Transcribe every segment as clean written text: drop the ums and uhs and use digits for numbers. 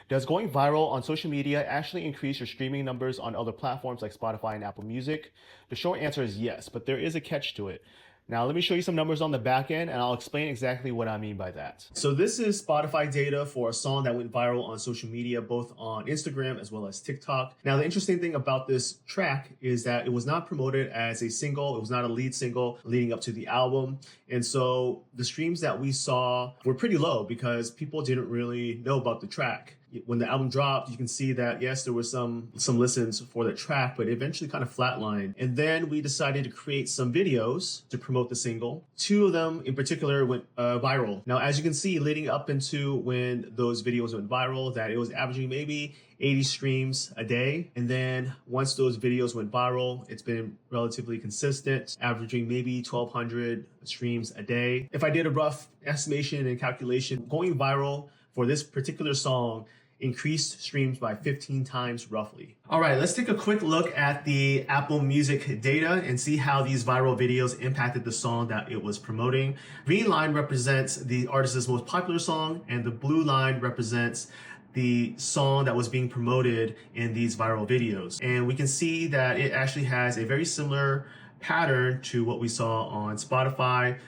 Does going viral on social media actually increase your streaming numbers on other platforms like Spotify and Apple Music? The short answer is yes, but there is a catch to it. Now, let me show you some numbers on the back end and I'll explain exactly what I mean by that. So, this is Spotify data for a song that went viral on social media, both on Instagram as well as TikTok. Now, the interesting thing about this track is that it was not promoted as a single, it was not a lead single leading up to the album. And so, the streams that we saw were pretty low because people didn't really know about the track. When the album dropped, you can see that yes, there was some listens for the track, but it eventually kind of flatlined. And then we decided to create some videos to promote the single. Two of them in particular went viral. Now, as you can see, leading up into when those videos went viral, that it was averaging maybe 80 streams a day. And then once those videos went viral, it's been relatively consistent, averaging maybe 1,200 streams a day. If I did a rough estimation and calculation, going viral for this particular song increased streams by 15 times roughly. All right, let's take a quick look at the Apple Music data and see how these viral videos impacted the song that it was promoting. Green line represents the artist's most popular song, and the blue line represents the song that was being promoted in these viral videos. And we can see that it actually has a very similar pattern to what we saw on Spotify.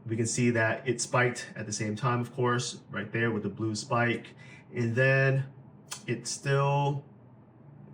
We can see that it spiked at the same time, of course, right there with the blue spike. And then it still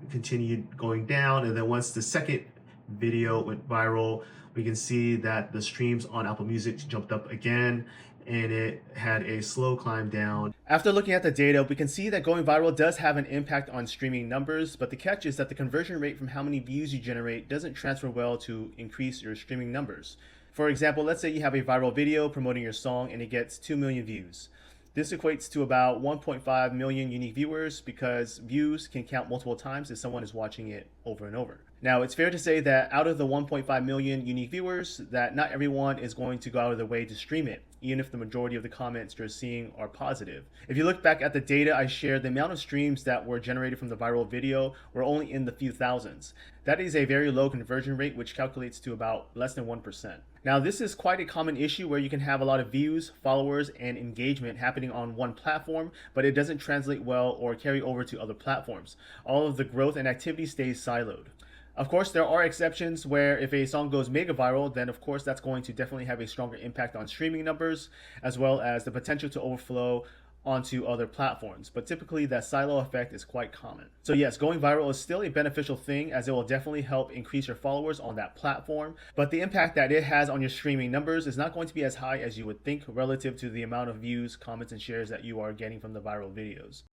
continued going down. And then once the second video went viral, we can see that the streams on Apple Music jumped up again, and it had a slow climb down. After looking at the data, we can see that going viral does have an impact on streaming numbers, but the catch is that the conversion rate from how many views you generate doesn't transfer well to increase your streaming numbers. For example, let's say you have a viral video promoting your song and it gets 2 million views. This equates to about 1.5 million unique viewers because views can count multiple times if someone is watching it over and over. Now, it's fair to say that out of the 1.5 million unique viewers, that not everyone is going to go out of their way to stream it, even if the majority of the comments you're seeing are positive. If you look back at the data I shared, the amount of streams that were generated from the viral video were only in the few thousands. That is a very low conversion rate, which calculates to about less than 1%. Now, this is quite a common issue where you can have a lot of views, followers, and engagement happening on one platform, but it doesn't translate well or carry over to other platforms. All of the growth and activity stays siloed. Of course, there are exceptions where if a song goes mega viral, then of course that's going to definitely have a stronger impact on streaming numbers, as well as the potential to overflow onto other platforms. But typically that silo effect is quite common. So yes, going viral is still a beneficial thing as it will definitely help increase your followers on that platform. But the impact that it has on your streaming numbers is not going to be as high as you would think relative to the amount of views, comments, and shares that you are getting from the viral videos.